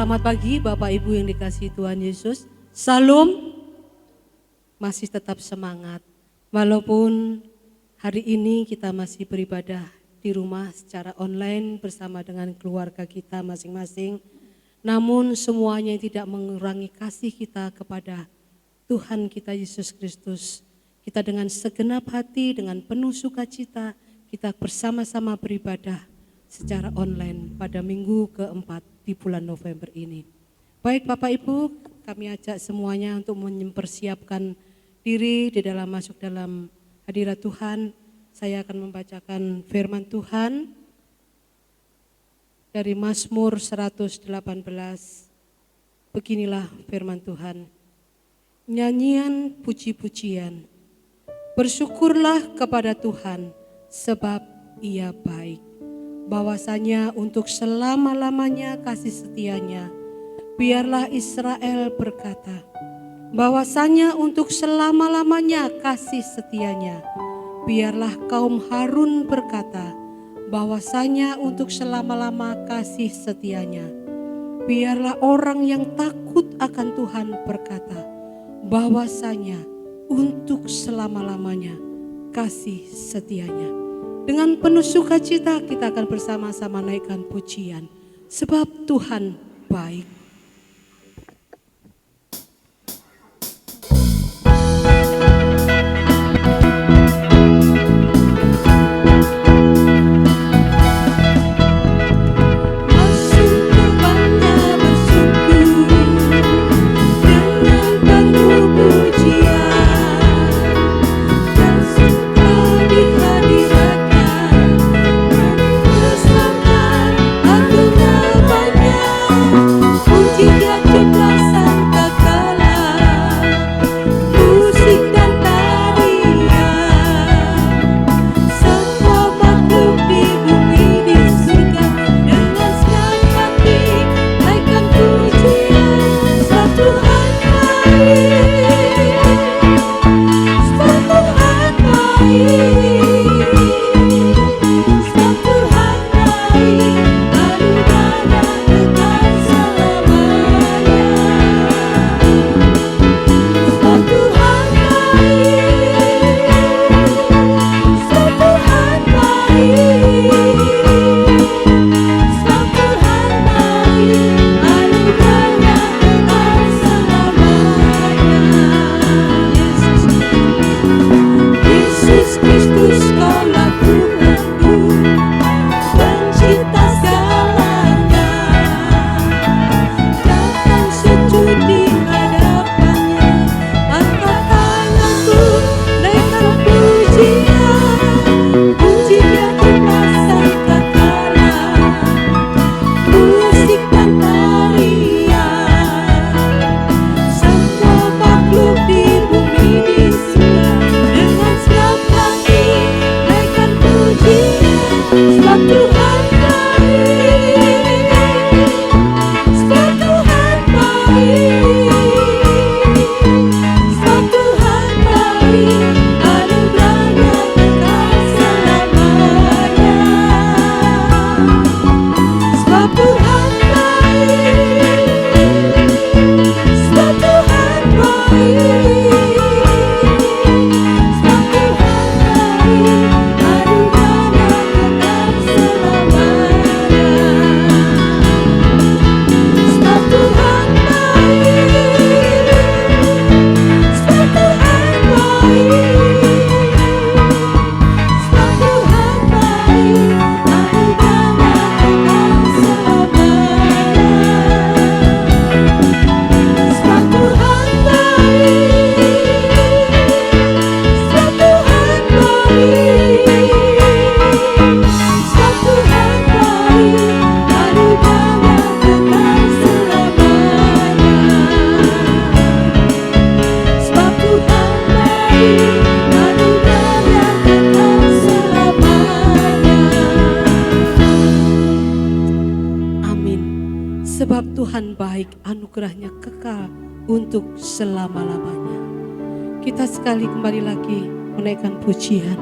Selamat pagi Bapak Ibu yang dikasihi Tuhan Yesus. Salam, masih tetap semangat. Walaupun hari ini kita masih beribadah di rumah secara online bersama dengan keluarga kita masing-masing. Namun semuanya tidak mengurangi kasih kita kepada Tuhan kita Yesus Kristus. Kita dengan segenap hati, dengan penuh sukacita, kita bersama-sama beribadah secara online pada minggu keempat di bulan November ini. Baik Bapak Ibu, kami ajak semuanya untuk mempersiapkan diri di dalam masuk dalam hadirat Tuhan. Saya akan membacakan firman Tuhan dari Mazmur 118. Beginilah firman Tuhan. Nyanyian puji-pujian. Bersyukurlah kepada Tuhan sebab Ia baik. Bahwasanya untuk selama-lamanya kasih setianya. Biarlah Israel berkata, bahwasanya untuk selama-lamanya kasih setianya. Biarlah kaum Harun berkata, bahwasanya untuk selama-lama kasih setianya. Biarlah orang yang takut akan Tuhan berkata, bahwasanya untuk selama-lamanya kasih setianya. Dengan penuh sukacita kita akan bersama-sama naikkan pujian. Sebab Tuhan baik. Sebab Tuhan baik, anugerahnya kekal untuk selama-lamanya. Kita sekali kembali lagi menaikkan pujian.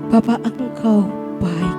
Bapa, Engkau baik.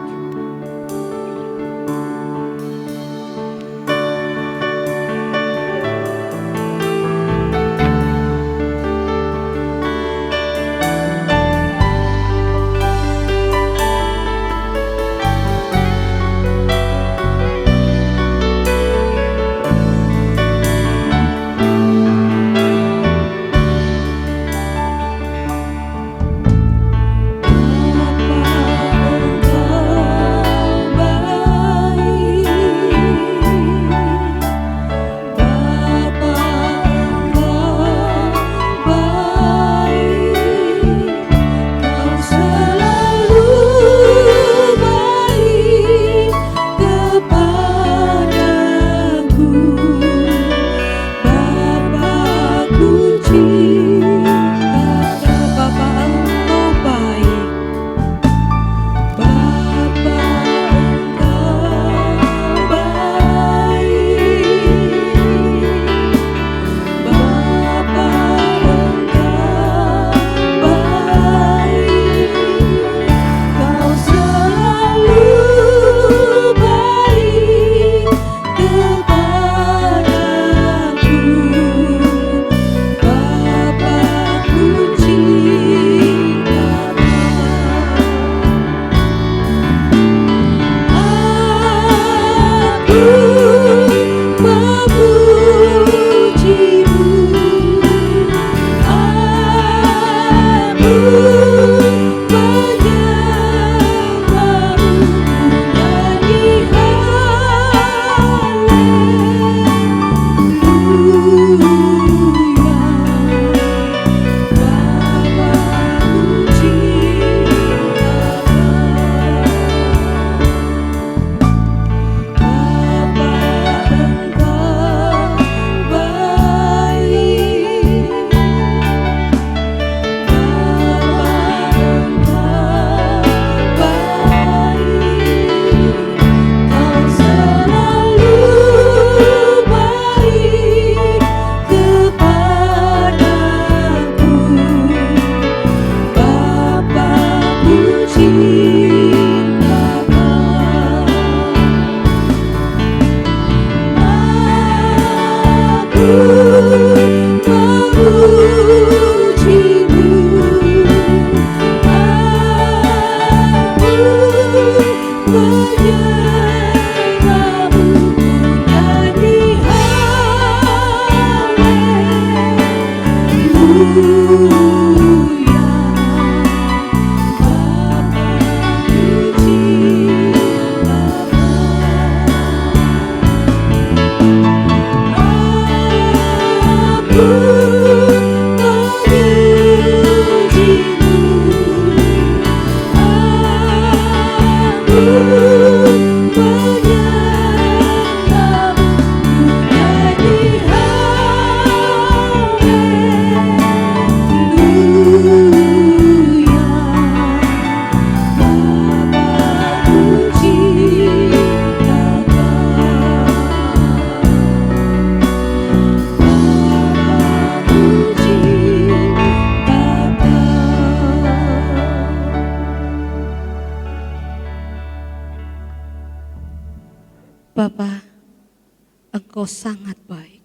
Engkau sangat baik,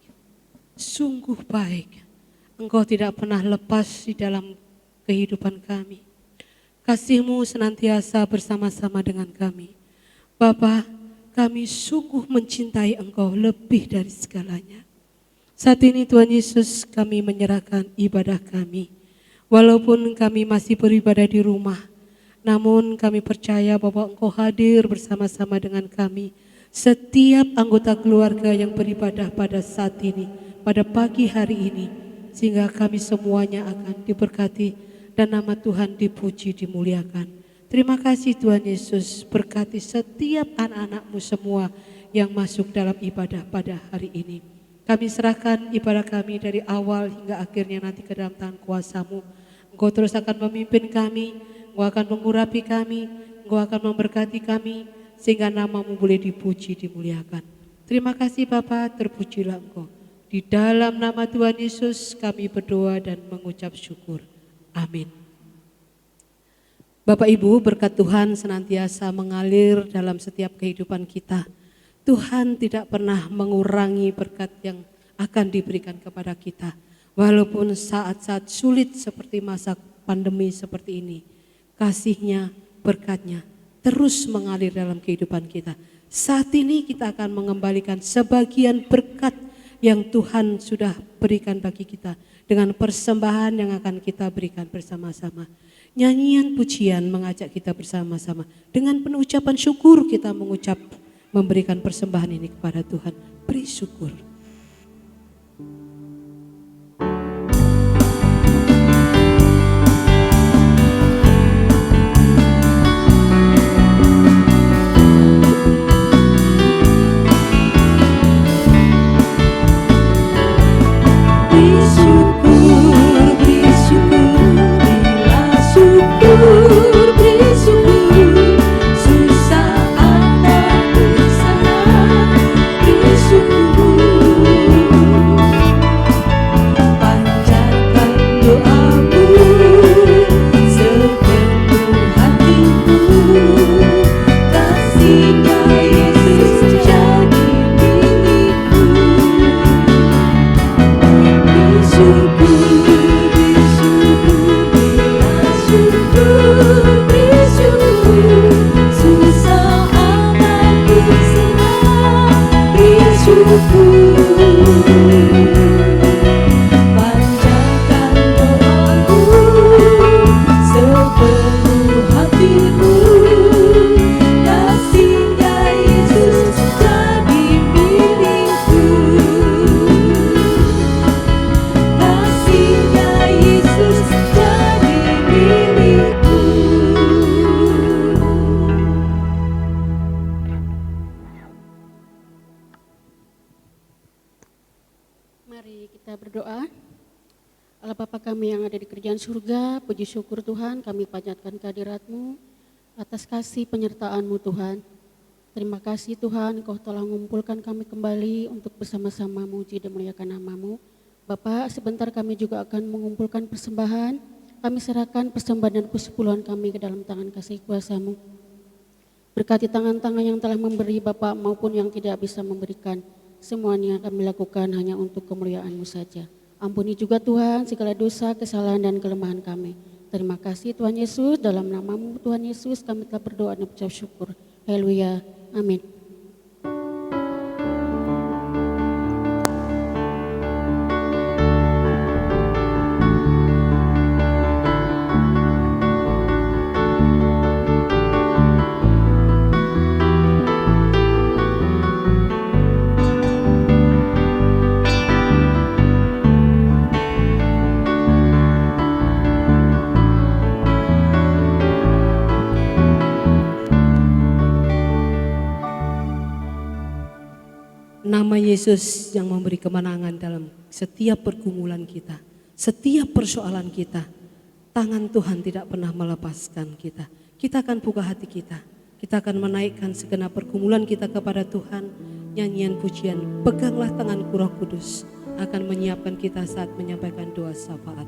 sungguh baik. Engkau tidak pernah lepas di dalam kehidupan kami. Kasih-Mu senantiasa bersama-sama dengan kami. Bapa, kami sungguh mencintai Engkau lebih dari segalanya. Saat ini Tuhan Yesus, kami menyerahkan ibadah kami. Walaupun kami masih beribadah di rumah, namun kami percaya bahwa Engkau hadir bersama-sama dengan kami. Setiap anggota keluarga yang beribadah pada saat ini, pada pagi hari ini, sehingga kami semuanya akan diberkati dan nama Tuhan dipuji, dimuliakan. Terima kasih Tuhan Yesus, berkati setiap anak-anak-Mu semua yang masuk dalam ibadah pada hari ini. Kami serahkan ibadah kami dari awal hingga akhirnya nanti ke dalam tangan kuasa-Mu. Engkau terus akan memimpin kami, Engkau akan mengurapi kami, Engkau akan memberkati kami, sehingga nama-Mu boleh dipuji, dimuliakan. Terima kasih Bapa, terpujilah Engkau. Di dalam nama Tuhan Yesus kami berdoa dan mengucap syukur. Amin. Bapak Ibu, berkat Tuhan senantiasa mengalir dalam setiap kehidupan kita. Tuhan tidak pernah mengurangi berkat yang akan diberikan kepada kita. Walaupun saat-saat sulit seperti masa pandemi seperti ini, kasih-Nya, berkat-Nya terus mengalir dalam kehidupan kita. Saat ini kita akan mengembalikan sebagian berkat yang Tuhan sudah berikan bagi kita dengan persembahan yang akan kita berikan bersama-sama. Nyanyian pujian mengajak kita bersama-sama. Dengan penuh ucapan syukur kita memberikan persembahan ini kepada Tuhan. Beri syukur. Surga, puji syukur Tuhan, kami panjatkan kehadirat-Mu atas kasih penyertaan-Mu Tuhan. Terima kasih Tuhan, Engkau telah mengumpulkan kami kembali untuk bersama-sama memuji dan memuliakan nama-Mu. Bapak, sebentar kami juga akan mengumpulkan persembahan. Kami serahkan persembahan dan persepuluhan kami ke dalam tangan kasih kuasa-Mu. Berkati tangan-tangan yang telah memberi Bapak maupun yang tidak bisa memberikan. Semuanya kami lakukan hanya untuk kemuliaan-Mu saja. Ampuni juga Tuhan segala dosa, kesalahan dan kelemahan kami. Terima kasih Tuhan Yesus, dalam nama-Mu Tuhan Yesus kami telah berdoa dan mengucap syukur. Haleluya. Amin. Nama Yesus yang memberi kemenangan dalam setiap pergumulan kita, setiap persoalan kita. Tangan Tuhan tidak pernah melepaskan kita. Kita akan buka hati kita. Kita akan menaikkan segenap pergumulan kita kepada Tuhan. Nyanyian pujian, peganglah tanganku Roh Kudus, akan menyiapkan kita saat menyampaikan doa syafaat.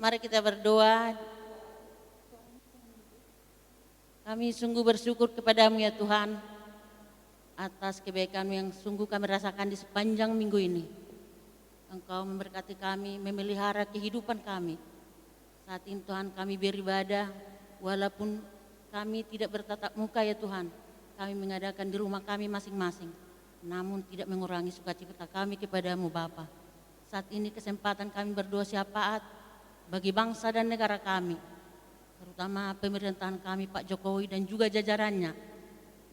Mari kita berdoa. Kami sungguh bersyukur kepadamu ya Tuhan, atas kebaikan yang sungguh kami rasakan di sepanjang minggu ini. Engkau memberkati kami, memelihara kehidupan kami. Saat ini Tuhan kami beribadah, walaupun kami tidak bertatap muka ya Tuhan, kami mengadakan di rumah kami masing-masing, namun tidak mengurangi sukacita kami kepadamu Bapa. Saat ini kesempatan kami berdoa syafaat bagi bangsa dan negara kami, terutama pemerintahan kami Pak Jokowi dan juga jajarannya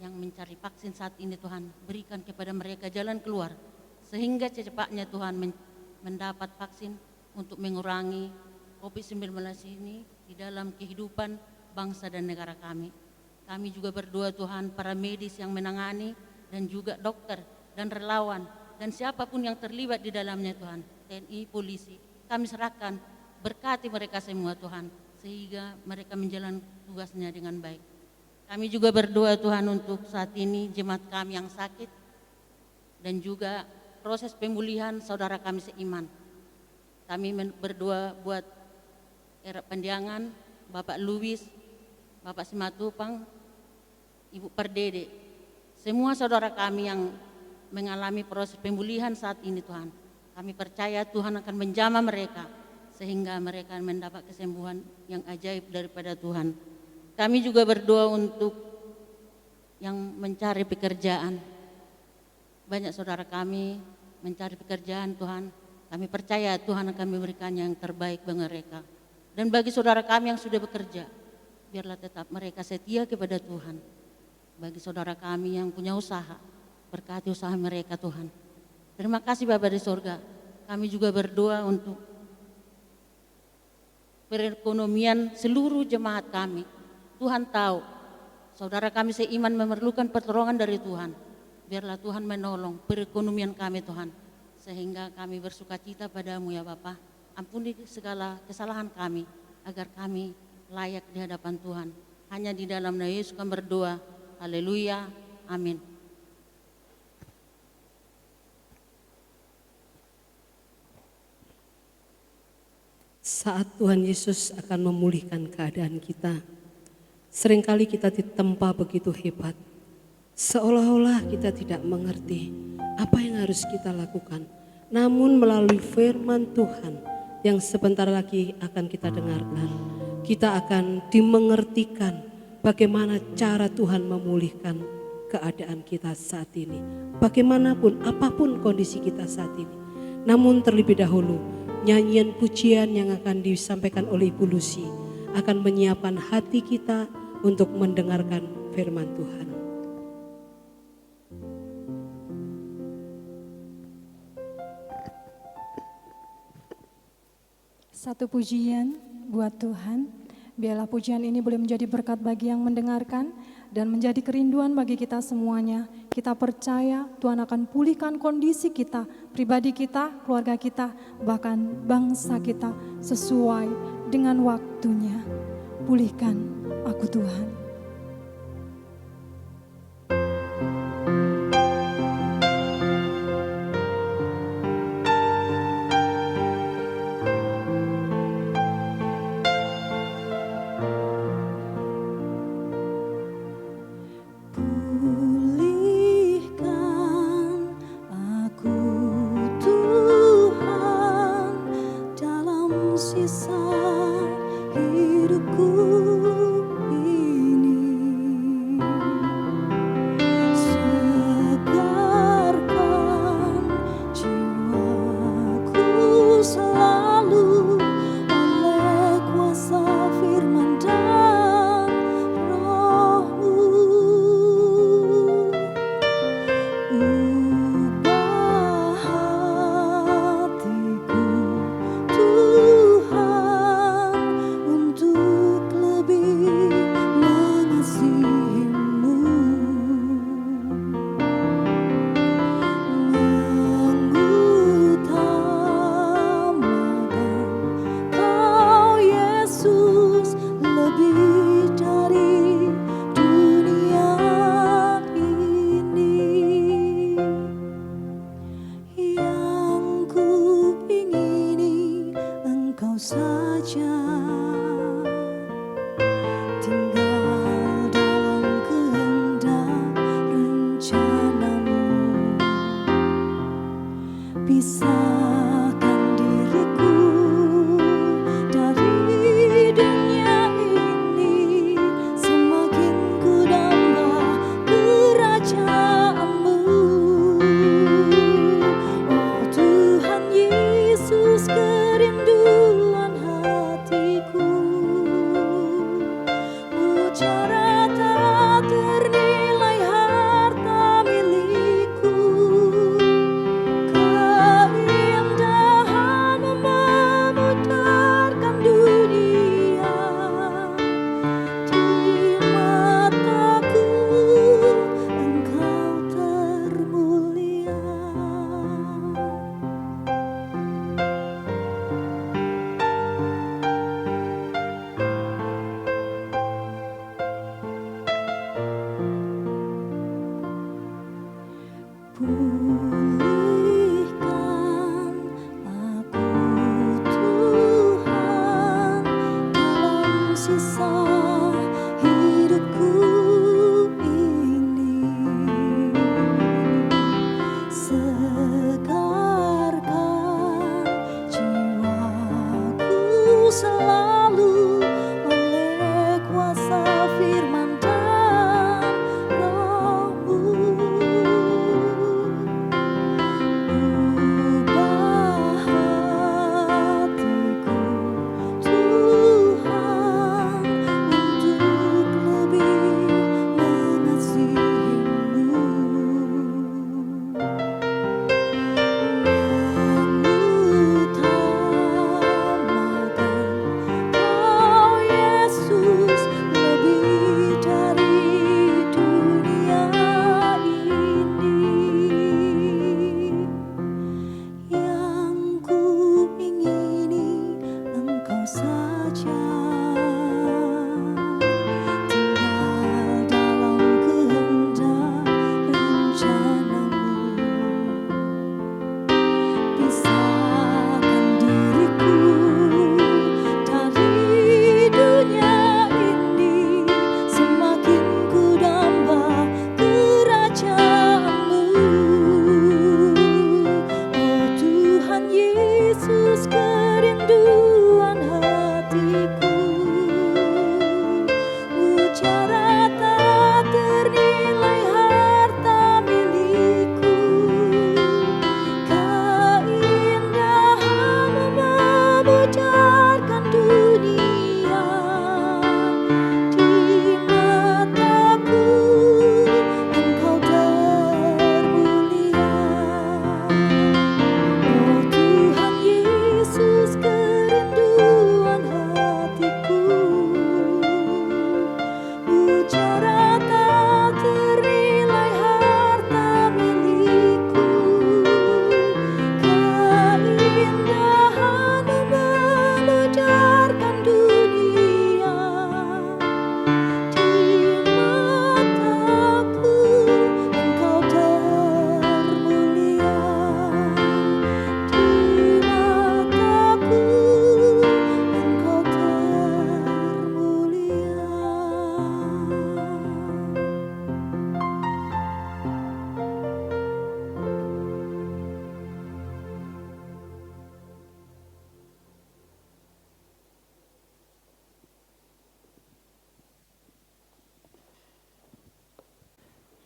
yang mencari vaksin saat ini Tuhan. Berikan kepada mereka jalan keluar sehingga secepatnya Tuhan mendapat vaksin untuk mengurangi COVID-19 ini di dalam kehidupan bangsa dan negara kami. Kami juga berdoa Tuhan, para medis yang menangani dan juga dokter dan relawan dan siapapun yang terlibat di dalamnya Tuhan, TNI, polisi, kami serahkan. Berkati mereka semua Tuhan, sehingga mereka menjalankan tugasnya dengan baik. Kami juga berdoa Tuhan untuk saat ini jemaat kami yang sakit dan juga proses pemulihan saudara kami seiman. Kami berdoa buat Era Pandiangan, Bapak Luwis, Bapak Simatupang, Ibu Perdede, semua saudara kami yang mengalami proses pemulihan saat ini Tuhan. Kami percaya Tuhan akan menjamah mereka, sehingga mereka mendapat kesembuhan yang ajaib daripada Tuhan. Kami juga berdoa untuk yang mencari pekerjaan. Banyak saudara kami mencari pekerjaan Tuhan. Kami percaya Tuhan akan memberikan yang terbaik bagi mereka. Dan bagi saudara kami yang sudah bekerja, biarlah tetap mereka setia kepada Tuhan. Bagi saudara kami yang punya usaha, berkati usaha mereka Tuhan. Terima kasih Bapa di surga. Kami juga berdoa untuk perekonomian seluruh jemaat kami. Tuhan tahu, saudara kami seiman memerlukan pertolongan dari Tuhan. Biarlah Tuhan menolong perekonomian kami Tuhan, sehingga kami bersuka cita padamu ya Bapa. Ampuni segala kesalahan kami, agar kami layak di hadapan Tuhan. Hanya di dalam nama Yesus kami berdoa. Haleluya. Amin. Saat Tuhan Yesus akan memulihkan keadaan kita, seringkali kita ditempa begitu hebat, seolah-olah kita tidak mengerti apa yang harus kita lakukan. Namun melalui firman Tuhan yang sebentar lagi akan kita dengarkan, kita akan dimengertikan bagaimana cara Tuhan memulihkan keadaan kita saat ini. Bagaimanapun, apapun kondisi kita saat ini. Namun terlebih dahulu, nyanyian pujian yang akan disampaikan oleh Ibu Lucy akan menyiapkan hati kita untuk mendengarkan firman Tuhan. Satu pujian buat Tuhan. Biarlah pujian ini boleh menjadi berkat bagi yang mendengarkan dan menjadi kerinduan bagi kita semuanya. Kita percaya Tuhan akan pulihkan kondisi kita, pribadi kita, keluarga kita, bahkan bangsa kita sesuai dengan waktunya. Pulihkan aku Tuhan. Sisa hidupku ini.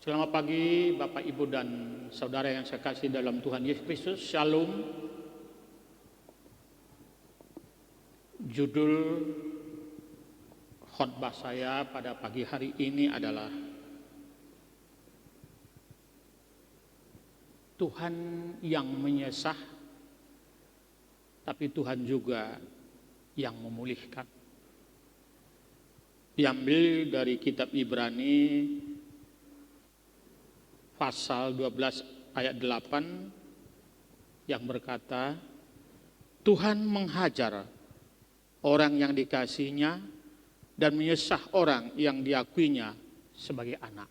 Selamat pagi Bapak, Ibu, dan Saudara yang saya kasih dalam Tuhan Yesus Kristus. Shalom. Judul khotbah saya pada pagi hari ini adalah Tuhan yang menyesah, tapi Tuhan juga yang memulihkan. Diambil dari kitab Ibrani pasal 12 ayat 8 yang berkata, Tuhan menghajar orang yang dikasihinya dan menyesah orang yang diakuinya sebagai anak.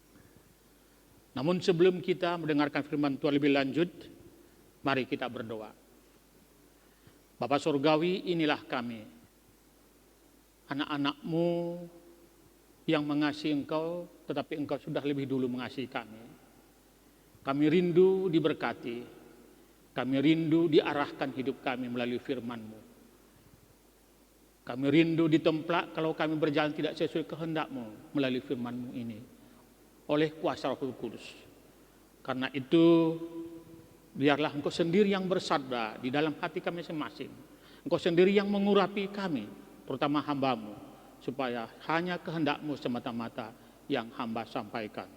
Namun sebelum kita mendengarkan firman Tuhan lebih lanjut, mari kita berdoa. Bapa Surgawi, inilah kami, anak-anak-Mu yang mengasihi Engkau, tetapi Engkau sudah lebih dulu mengasihi kami. Kami rindu diberkati, kami rindu diarahkan hidup kami melalui firman-Mu. Kami rindu ditemplak kalau kami berjalan tidak sesuai kehendak-Mu melalui firman-Mu ini, oleh kuasa Roh Kudus. Karena itu, biarlah Engkau sendiri yang bersabda di dalam hati kami masing-masing. Engkau sendiri yang mengurapi kami, terutama hamba-Mu, supaya hanya kehendak-Mu semata-mata yang hamba sampaikan.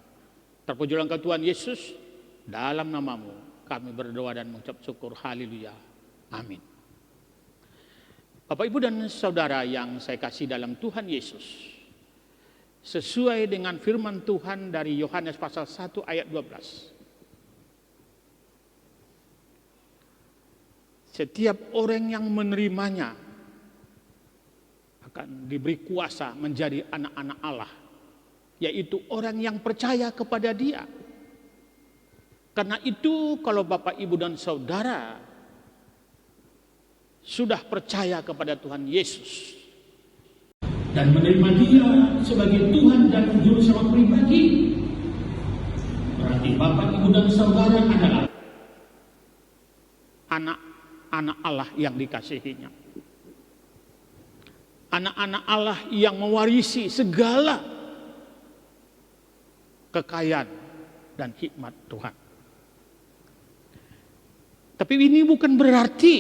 Terpujilah Engkau Tuhan Yesus, dalam nama-Mu kami berdoa dan mengucap syukur. Haleluya. Amin. Bapak, Ibu, dan Saudara yang saya kasih dalam Tuhan Yesus, sesuai dengan firman Tuhan dari Yohanes pasal 1 ayat 12. Setiap orang yang menerimanya akan diberi kuasa menjadi anak-anak Allah, yaitu orang yang percaya kepada Dia. Karena itu kalau Bapak, Ibu, dan Saudara sudah percaya kepada Tuhan Yesus dan menerima Dia sebagai Tuhan dan Juru Selamat pribadi, berarti Bapak, Ibu, dan Saudara adalah anak-anak Allah yang dikasihinya. Anak-anak Allah yang mewarisi segala kekayaan dan hikmat Tuhan. Tapi ini bukan berarti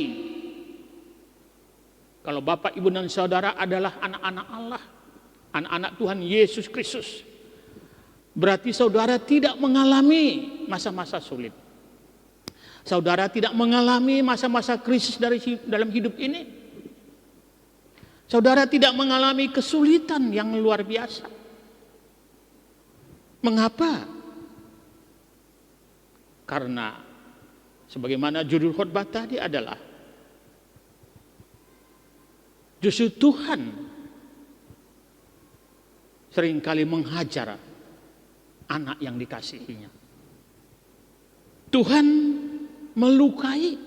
kalau Bapak, Ibu, dan Saudara adalah anak-anak Allah, anak-anak Tuhan Yesus Kristus, berarti saudara tidak mengalami masa-masa sulit. Saudara tidak mengalami masa-masa krisis dalam hidup ini. Saudara tidak mengalami kesulitan yang luar biasa. Mengapa? Karena sebagaimana judul khotbah tadi adalah justru Tuhan seringkali menghajar anak yang dikasihinya. Tuhan melukai,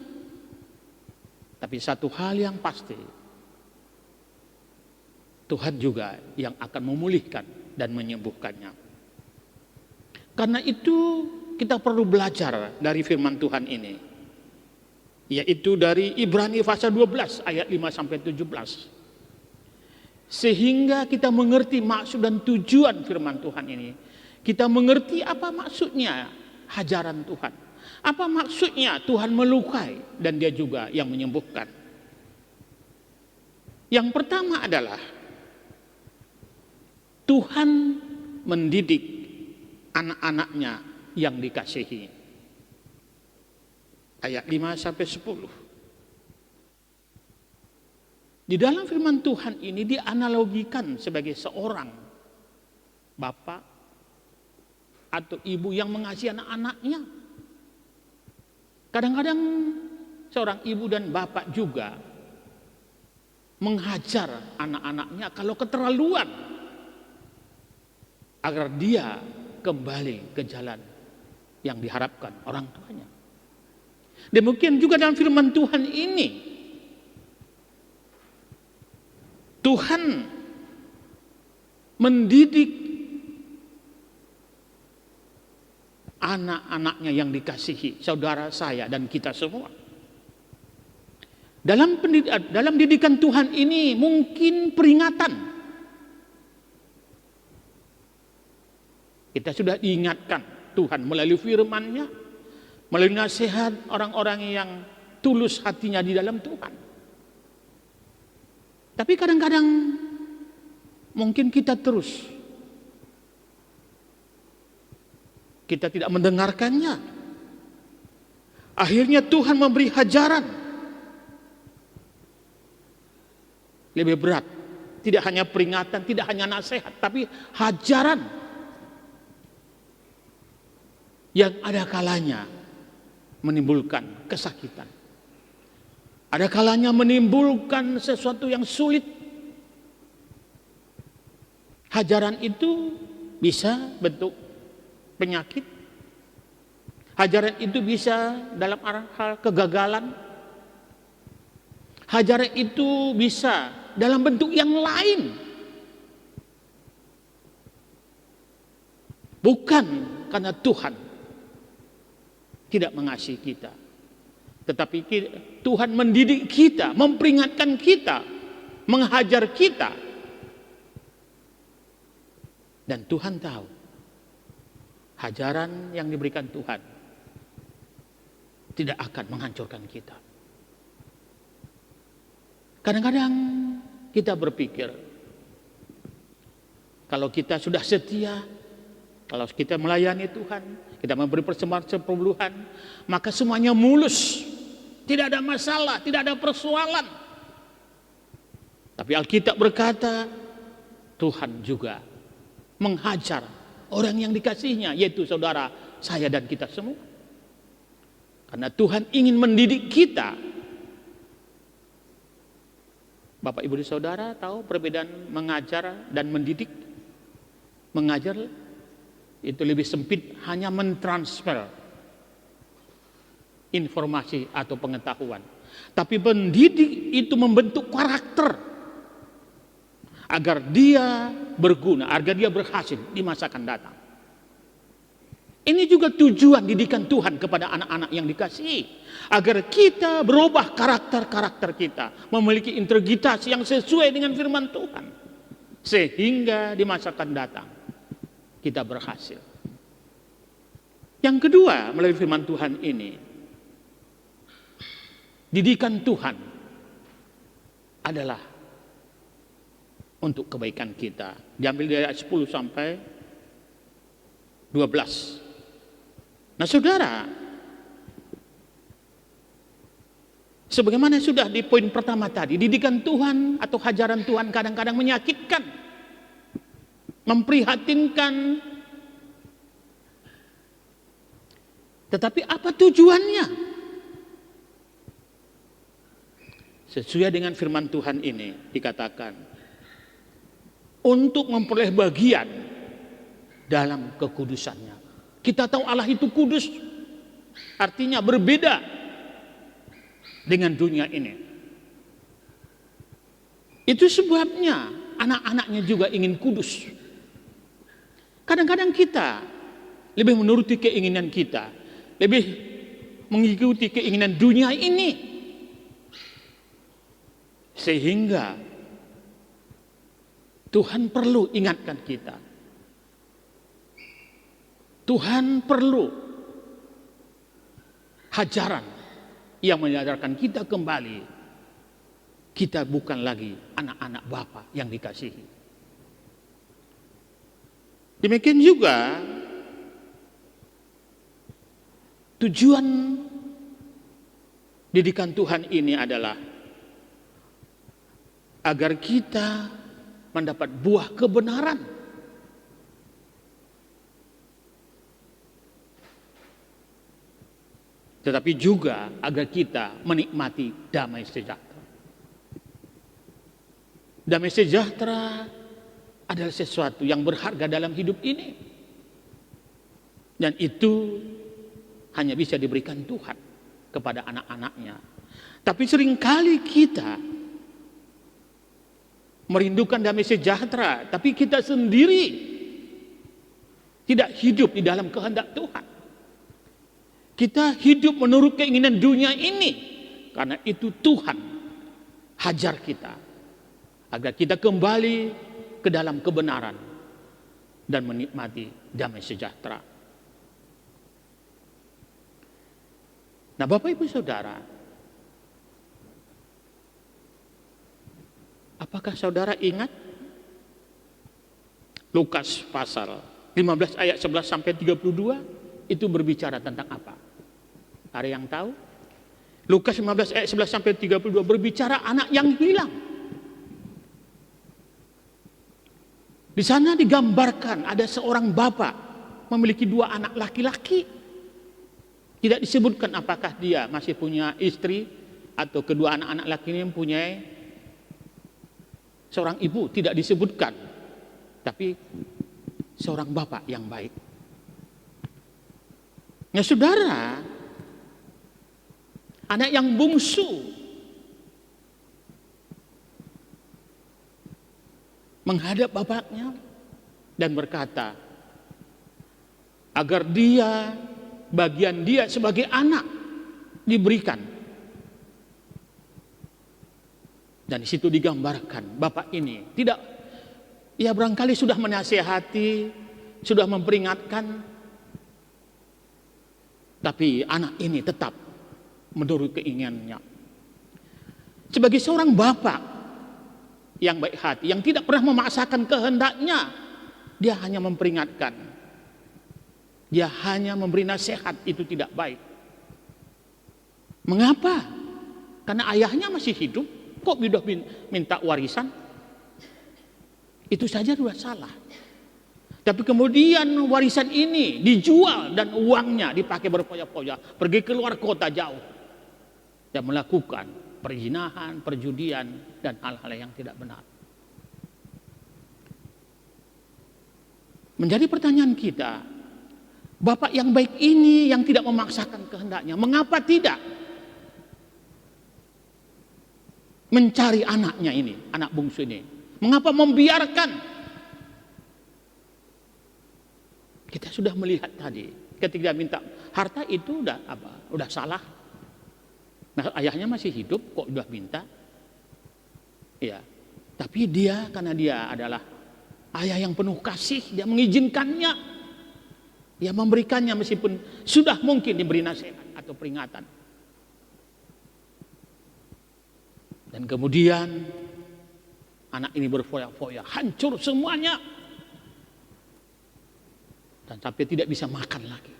tapi satu hal yang pasti, Tuhan juga yang akan memulihkan dan menyembuhkannya. Karena itu kita perlu belajar dari firman Tuhan ini, yaitu dari Ibrani pasal 12 ayat 5-17. Sehingga kita mengerti maksud dan tujuan firman Tuhan ini. Kita mengerti apa maksudnya hajaran Tuhan. Apa maksudnya Tuhan melukai dan Dia juga yang menyembuhkan. Yang pertama adalah Tuhan mendidik anak-anaknya yang dikasihi. Ayat 5-10. Di dalam firman Tuhan ini dianalogikan sebagai seorang bapak atau ibu yang mengasihi anak-anaknya. Kadang-kadang seorang ibu dan bapak juga menghajar anak-anaknya kalau keterlaluan, agar dia kembali ke jalan yang diharapkan orang tuanya. Demikian juga dalam firman Tuhan ini, Tuhan mendidik anak-anaknya yang dikasihi, saudara saya dan kita semua. Dalam didikan Tuhan ini mungkin peringatan. Kita sudah diingatkan Tuhan melalui firman-Nya, melalui nasihat orang-orang yang tulus hatinya di dalam Tuhan. Tapi kadang-kadang mungkin kita tidak mendengarkannya. Akhirnya Tuhan memberi hajaran lebih berat. Tidak hanya peringatan, tidak hanya nasihat, tapi hajaran yang ada kalanya menimbulkan kesakitan. Ada kalanya menimbulkan sesuatu yang sulit. Hajaran itu bisa bentuk penyakit. Hajaran itu bisa dalam hal kegagalan. Hajaran itu bisa dalam bentuk yang lain. Bukan karena Tuhan tidak mengasihi kita, tetapi Tuhan mendidik kita, memperingatkan kita, menghajar kita. Dan Tuhan tahu hajaran yang diberikan Tuhan tidak akan menghancurkan kita. Kadang-kadang kita berpikir, kalau kita sudah setia, kalau kita melayani Tuhan, kita memberi persembahan sepuluhan, maka semuanya mulus, tidak ada masalah, tidak ada persoalan. Tapi Alkitab berkata, Tuhan juga menghajar orang yang dikasihinya, yaitu saudara, saya dan kita semua. Karena Tuhan ingin mendidik kita. Bapak, Ibu, Saudara tahu perbedaan mengajar dan mendidik? Mengajar itu lebih sempit, hanya mentransfer informasi atau pengetahuan. Tapi mendidik itu membentuk karakter agar dia berguna, agar dia berhasil di masa akan datang. Ini juga tujuan didikan Tuhan kepada anak-anak yang dikasihi, agar kita berubah karakter-karakter kita, memiliki integritas yang sesuai dengan firman Tuhan, sehingga di masa akan datang kita berhasil. Yang kedua, melalui firman Tuhan ini, didikan Tuhan adalah untuk kebaikan kita. Diambil dari ayat 10 sampai 12. Nah, saudara, sebagaimana sudah di poin pertama tadi, didikan Tuhan atau hajaran Tuhan kadang-kadang menyakitkan, memprihatinkan. Tetapi apa tujuannya? Sesuai dengan firman Tuhan ini dikatakan, untuk memperoleh bagian dalam kekudusannya. Kita tahu Allah itu kudus, artinya berbeda dengan dunia ini. Itu sebabnya anak-anaknya juga ingin kudus. Kadang-kadang kita lebih menuruti keinginan kita, lebih mengikuti keinginan dunia ini, sehingga Tuhan perlu ingatkan kita. Tuhan perlu hajaran yang menyadarkan kita kembali, kita bukan lagi anak-anak Bapa yang dikasihi. Demikian juga tujuan didikan Tuhan ini adalah agar kita mendapat buah kebenaran. Tetapi juga agar kita menikmati damai sejahtera. Damai sejahtera adalah sesuatu yang berharga dalam hidup ini. Dan itu hanya bisa diberikan Tuhan kepada anak-anaknya. Tapi seringkali kita merindukan damai sejahtera, tapi kita sendiri tidak hidup di dalam kehendak Tuhan. Kita hidup menurut keinginan dunia ini. Karena itu Tuhan hajar kita agar kita kembali ke dalam kebenaran dan menikmati damai sejahtera. Nah, Bapak Ibu Saudara, apakah saudara ingat Lukas pasal 15 ayat 11 sampai 32 itu berbicara tentang apa? Ada yang tahu? Lukas 15 ayat 11 sampai 32 berbicara anak yang hilang. Di sana digambarkan ada seorang bapak memiliki 2 anak laki-laki. Tidak disebutkan apakah dia masih punya istri atau kedua anak-anak laki ini mempunyai seorang ibu, tidak disebutkan. Tapi seorang bapak yang baik. Nah, saudara, anak yang bungsu menghadap bapaknya dan berkata agar bagian dia sebagai anak diberikan. Dan di situ digambarkan bapak ini tidak, ya barangkali sudah menasihati, sudah memperingatkan, tapi anak ini tetap menurut keinginannya. Sebagai seorang bapak yang baik hati, yang tidak pernah memaksakan kehendaknya, dia hanya memperingatkan, dia hanya memberi nasihat, itu tidak baik. Mengapa? Karena ayahnya masih hidup, kok sudah minta warisan? Itu saja sudah salah. Tapi kemudian warisan ini dijual dan uangnya dipakai berfoya-foya, pergi keluar kota jauh dan melakukan perzinahan, perjudian, dan hal-hal yang tidak benar. Menjadi pertanyaan kita, bapak yang baik ini yang tidak memaksakan kehendaknya, mengapa tidak mencari anaknya ini, anak bungsu ini? Mengapa membiarkan? Kita sudah melihat tadi, ketika minta harta itu udah salah. Nah, ayahnya masih hidup kok udah minta? Ya, tapi dia karena dia adalah ayah yang penuh kasih, dia mengizinkannya, dia memberikannya meskipun sudah mungkin diberi nasihat atau peringatan. Dan kemudian anak ini berfoya-foya, hancur semuanya, dan sampai tidak bisa makan lagi.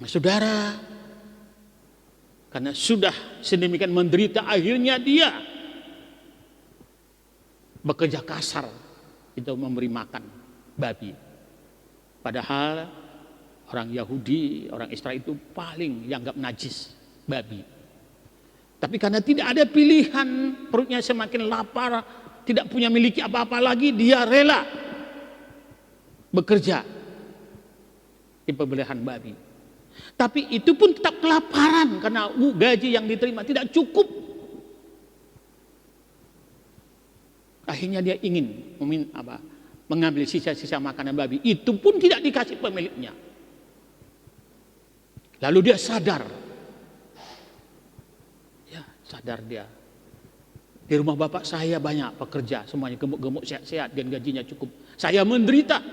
Nah, saudara, karena sudah sedemikian menderita, akhirnya dia bekerja kasar, itu memberi makan babi. Padahal orang Yahudi, orang Israel itu paling dianggap najis babi. Tapi karena tidak ada pilihan, perutnya semakin lapar, tidak punya miliki apa-apa lagi, dia rela bekerja di pembelihan babi. Tapi itu pun tetap kelaparan karena gaji yang diterima tidak cukup. Akhirnya dia ingin mengambil sisa-sisa makanan babi. Itu pun tidak dikasih pemiliknya. Lalu dia sadar. Ya, sadar dia. Di rumah bapak saya banyak pekerja, semuanya gemuk-gemuk, sehat-sehat, dan gajinya cukup. Saya menderita.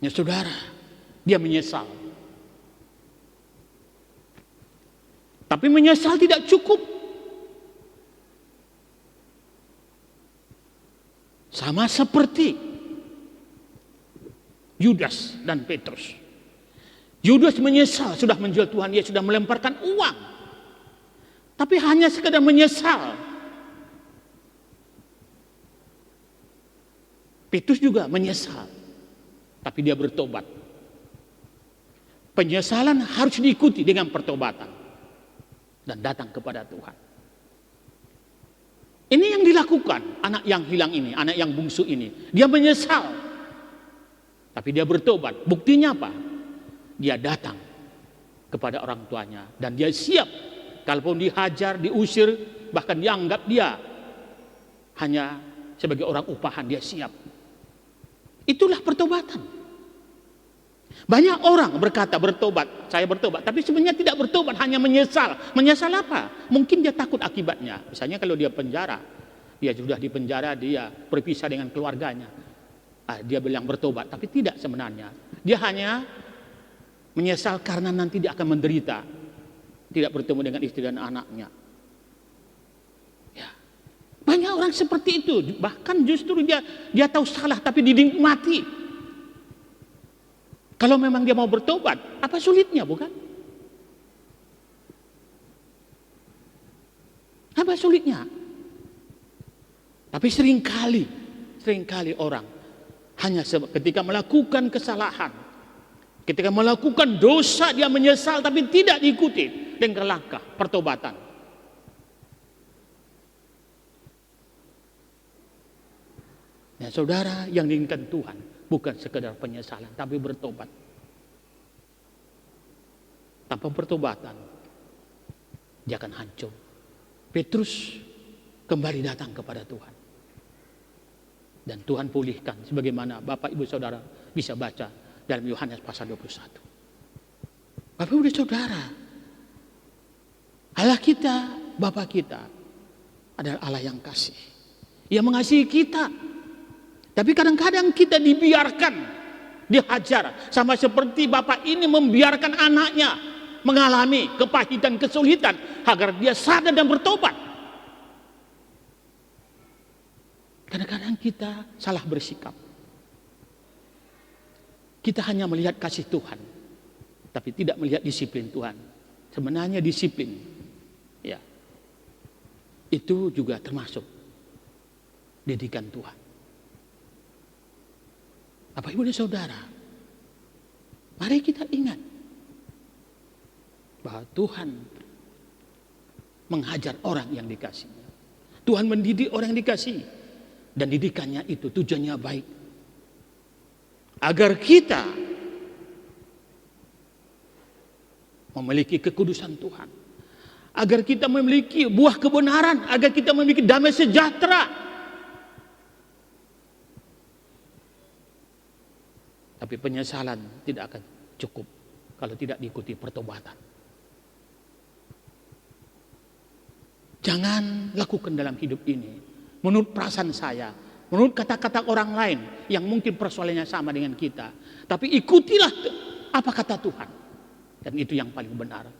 Ya saudara, dia menyesal. Tapi menyesal tidak cukup. Sama seperti Yudas dan Petrus. Yudas menyesal sudah menjual Tuhan, dia sudah melemparkan uang. Tapi hanya sekedar menyesal. Petrus juga menyesal. Tapi dia bertobat. Penyesalan harus diikuti dengan pertobatan dan datang kepada Tuhan. Ini yang dilakukan anak yang hilang ini, anak yang bungsu ini. Dia menyesal, tapi dia bertobat. Buktinya apa? Dia datang kepada orang tuanya dan dia siap. Kalaupun dihajar, diusir, bahkan dianggap dia hanya sebagai orang upahan, dia siap. Itulah pertobatan. Banyak orang berkata bertobat, saya bertobat, tapi sebenarnya tidak bertobat, hanya menyesal. Menyesal apa? Mungkin dia takut akibatnya. Misalnya kalau dia penjara, dia sudah di penjara, dia berpisah dengan keluarganya. Dia bilang bertobat, tapi tidak sebenarnya. Dia hanya Menyesal karena nanti dia akan menderita, tidak bertemu dengan istri dan anaknya. Ya. Banyak orang seperti itu, bahkan justru dia tahu salah tapi dinikmati. Kalau memang dia mau bertobat, apa sulitnya, bukan? Apa sulitnya? Tapi seringkali orang hanya ketika melakukan kesalahan, ketika melakukan dosa dia menyesal tapi tidak diikuti dengan langkah pertobatan. Ya, saudara, yang diinginkan Tuhan bukan sekedar penyesalan tapi bertobat. Tanpa pertobatan dia akan hancur. Petrus kembali datang kepada Tuhan. Dan Tuhan pulihkan sebagaimana Bapak Ibu Saudara bisa baca dalam Yohanes pasal 21. Bapak Ibu Saudara, Allah kita, Bapa kita adalah Allah yang kasih. Ia mengasihi kita. Tapi kadang-kadang kita dibiarkan, dihajar, sama seperti Bapak ini membiarkan anaknya mengalami kepahitan, kesulitan agar dia sadar dan bertobat. Kadang-kadang kita salah bersikap. Kita hanya melihat kasih Tuhan, tapi tidak melihat disiplin Tuhan. Sebenarnya disiplin, ya, itu juga termasuk didikan Tuhan. Bapak Ibu dan Saudara, mari kita ingat bahwa Tuhan menghajar orang yang dikasihi. Tuhan mendidik orang yang dikasihi. Dan didikannya itu tujuannya baik. Agar kita memiliki kekudusan Tuhan. Agar kita memiliki buah kebenaran. Agar kita memiliki damai sejahtera. Tapi penyesalan tidak akan cukup kalau tidak diikuti pertobatan. Jangan lakukan dalam hidup ini menurut perasaan saya, menurut kata-kata orang lain yang mungkin persoalannya sama dengan kita. Tapi ikutilah apa kata Tuhan. Dan itu yang paling benar.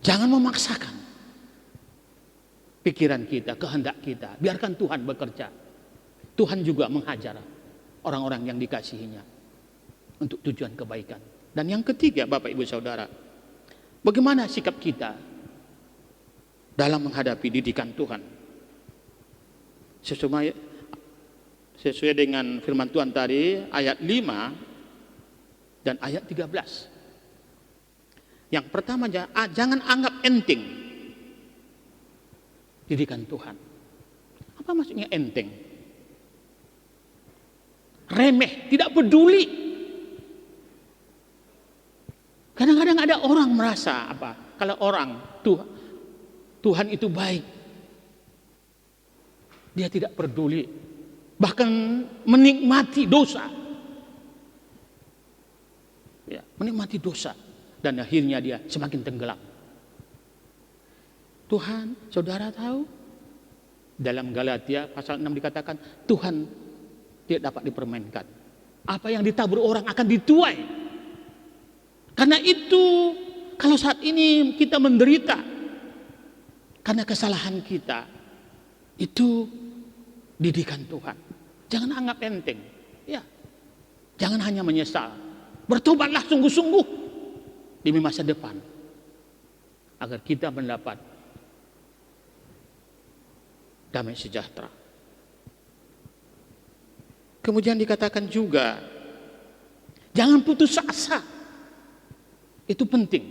Jangan memaksakan pikiran kita, kehendak kita. Biarkan Tuhan bekerja. Tuhan juga menghajar orang-orang yang dikasihinya untuk tujuan kebaikan. Dan yang ketiga, Bapak Ibu Saudara, bagaimana sikap kita dalam menghadapi didikan Tuhan? Sesuai dengan firman Tuhan tadi, ayat 5 dan ayat 13. Yang pertama, jangan anggap enteng didikan Tuhan. Apa maksudnya enteng? Remeh, tidak peduli. Kadang-kadang ada orang merasa kalau orang Tuhan itu baik, dia tidak peduli, bahkan menikmati dosa. Ya, menikmati dosa. Dan akhirnya dia semakin tenggelam. Tuhan, saudara tahu, dalam Galatia pasal 6 dikatakan, Tuhan tidak dapat dipermainkan. Apa yang ditabur orang akan dituai. Karena itu, kalau saat ini kita menderita, karena kesalahan kita, itu didikan Tuhan. Jangan anggap enteng. Ya. Jangan hanya menyesal. Bertobatlah sungguh-sungguh demi masa depan. Agar kita mendapat damai sejahtera. Kemudian dikatakan juga, jangan putus asa. Itu penting.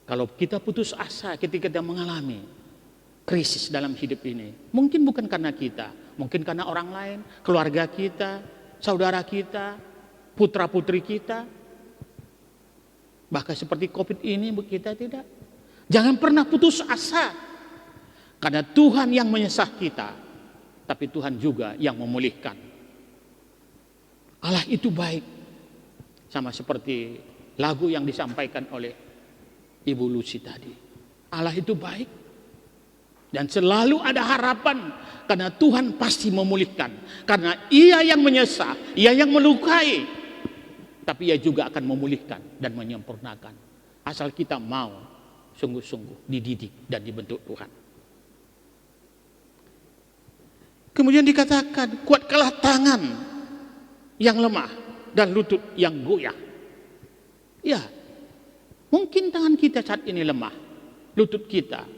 Kalau kita putus asa ketika kita mengalami krisis dalam hidup ini, mungkin bukan karena kita, mungkin karena orang lain, keluarga kita, saudara kita, putra-putri kita. Bahkan seperti COVID ini kita tidak. Jangan pernah putus asa. Karena Tuhan yang menyesah kita, tapi Tuhan juga yang memulihkan. Allah itu baik. Sama seperti lagu yang disampaikan oleh Ibu Lucy tadi. Allah itu baik. Dan selalu ada harapan, karena Tuhan pasti memulihkan. Karena Ia yang menyesah, Ia yang melukai. tapi ia juga akan memulihkan dan menyempurnakan. Asal kita mau sungguh-sungguh dididik dan dibentuk Tuhan. Kemudian dikatakan, kuatkanlah tangan yang lemah dan lutut yang goyah. Ya, mungkin tangan kita saat ini lemah, lutut kita.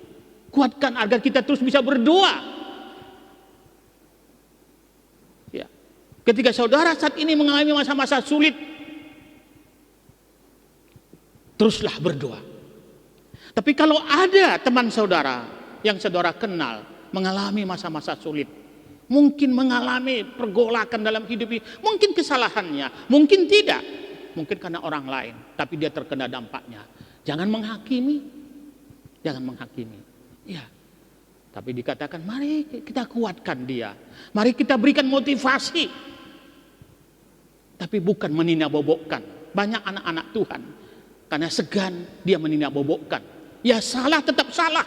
Kuatkan agar kita terus bisa berdoa. Ya. Ketika saudara saat ini mengalami masa-masa sulit, teruslah berdoa. Tapi kalau ada teman saudara yang saudara kenal mengalami masa-masa sulit, mungkin mengalami pergolakan dalam hidup ini, mungkin kesalahannya, mungkin tidak, mungkin karena orang lain, tapi dia terkena dampaknya. Jangan menghakimi, jangan menghakimi. Ya, tapi dikatakan mari kita kuatkan dia, mari kita berikan motivasi, tapi bukan menina-bobokkan. Banyak anak-anak Tuhan karena segan dia menina-bobokkan. Ya salah tetap salah.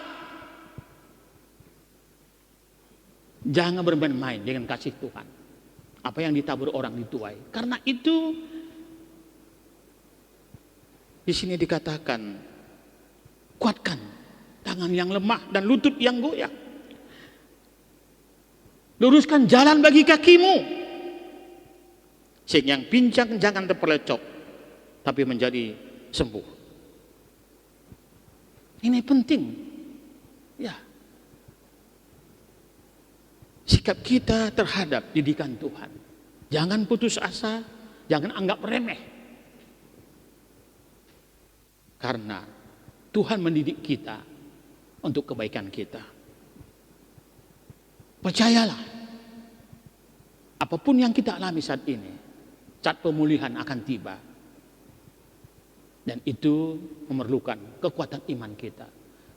Jangan bermain-main dengan kasih Tuhan. Apa yang ditabur orang dituai. Karena itu di sini dikatakan kuatkan tangan yang lemah dan lutut yang goyah. Luruskan jalan bagi kakimu, sehingga yang pincang jangan terpelecok, tapi menjadi sembuh. Ini penting. Ya. Sikap kita terhadap didikan Tuhan. Jangan putus asa, jangan anggap remeh. Karena Tuhan mendidik kita untuk kebaikan kita. Percayalah, apapun yang kita alami saat ini, saat pemulihan akan tiba. Dan itu memerlukan kekuatan iman kita,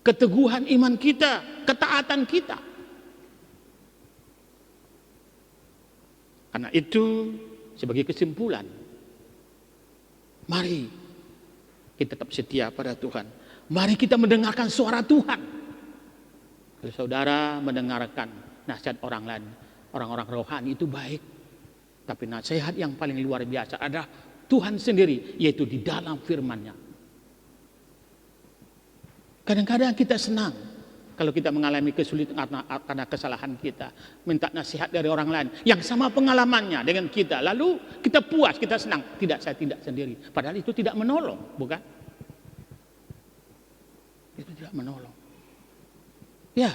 keteguhan iman kita, ketaatan kita. Karena itu sebagai kesimpulan, mari kita tetap setia pada Tuhan. Mari kita mendengarkan suara Tuhan. Kalau saudara mendengarkan nasihat orang lain, orang-orang rohani itu baik. Tapi nasihat yang paling luar biasa adalah Tuhan sendiri, yaitu di dalam firman-Nya. Kadang-kadang kita senang kalau kita mengalami kesulitan karena kesalahan kita, minta nasihat dari orang lain yang sama pengalamannya dengan kita, lalu kita puas, kita senang. Tidak, saya tidak sendiri. Padahal itu tidak menolong, bukan? Itu tidak menolong. Ya,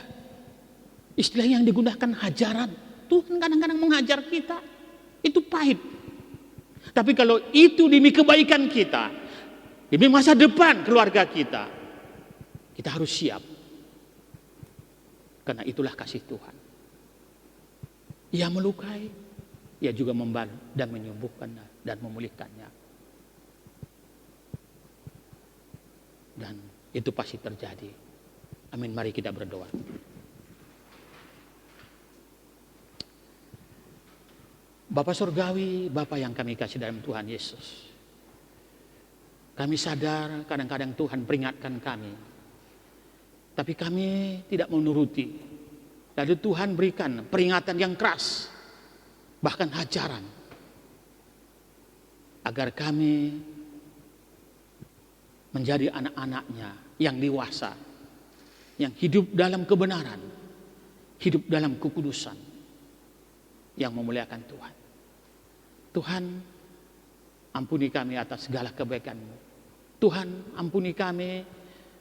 istilah yang digunakan hajaran. Tuhan kadang-kadang menghajar kita. Itu pahit. Tapi kalau itu demi kebaikan kita, demi masa depan keluarga kita, kita harus siap. Karena itulah kasih Tuhan. Ia melukai, ia juga membalut dan menyembuhkannya dan memulihkannya. Dan itu pasti terjadi. Amin, mari kita berdoa. Bapa Surgawi, Bapa yang kami kasih dalam Tuhan Yesus. Kami sadar kadang-kadang Tuhan peringatkan kami. Tapi kami tidak menuruti. Lalu Tuhan berikan peringatan yang keras. Bahkan hajaran. Agar kami menjadi anak-anak-Nya yang dewasa. Yang hidup dalam kebenaran. Hidup dalam kekudusan. Yang memuliakan Tuhan. Tuhan, ampuni kami atas segala kebaikan-Mu. Tuhan, ampuni kami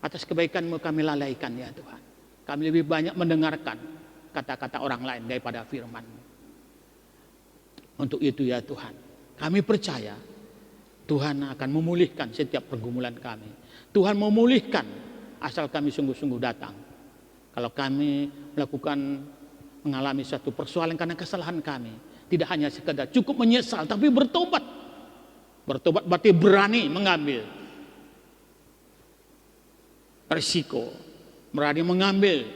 atas kebaikan-Mu, kami lalaikan ya Tuhan. Kami lebih banyak mendengarkan kata-kata orang lain daripada firman-Mu. Untuk itu ya Tuhan, kami percaya Tuhan akan memulihkan setiap pergumulan kami. Tuhan memulihkan asal kami sungguh-sungguh datang. Kalau kami mengalami satu persoalan karena kesalahan kami, tidak hanya sekedar cukup menyesal, tapi bertobat. Bertobat berarti berani mengambil risiko, berani mengambil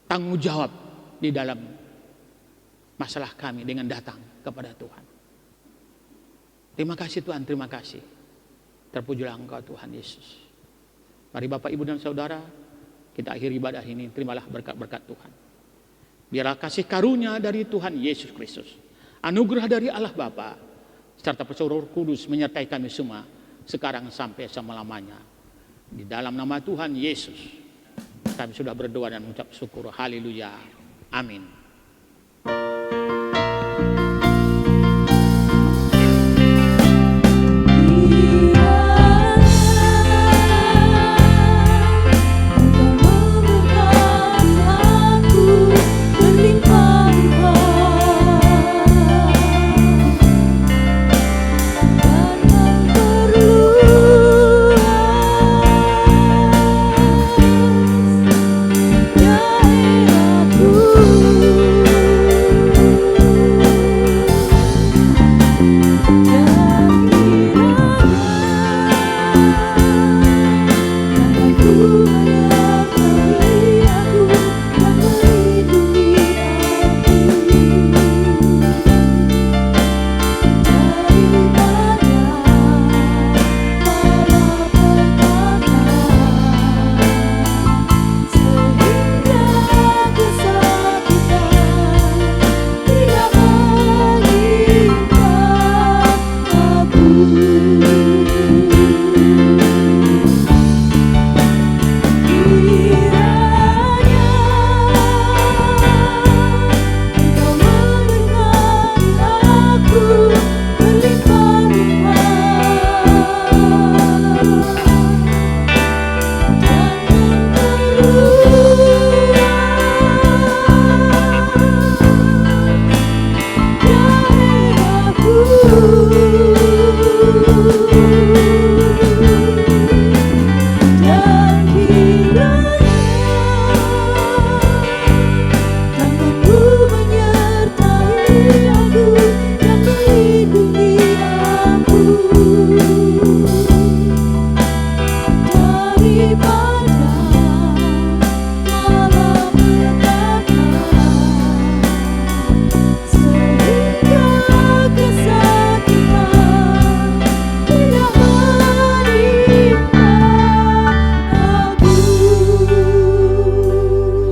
tanggung jawab di dalam masalah kami dengan datang kepada Tuhan. Terima kasih Tuhan, terima kasih. Terpujilah Engkau Tuhan Yesus. Mari Bapak, Ibu dan Saudara, kita akhiri ibadah ini. Terimalah berkat-berkat Tuhan. Biarlah kasih karunia dari Tuhan Yesus Kristus, anugerah dari Allah Bapa, serta pesuruh Roh Kudus menyertai kami semua sekarang sampai selama-lamanya. Di dalam nama Tuhan Yesus kami sudah berdoa dan mengucap syukur. Haleluya. Amin.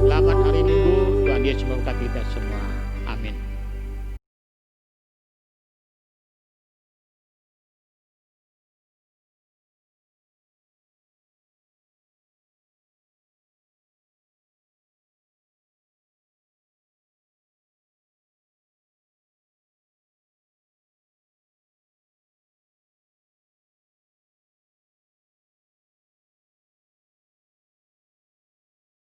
Selamat hari Minggu, Tuhan Yesus memberkati kita semua.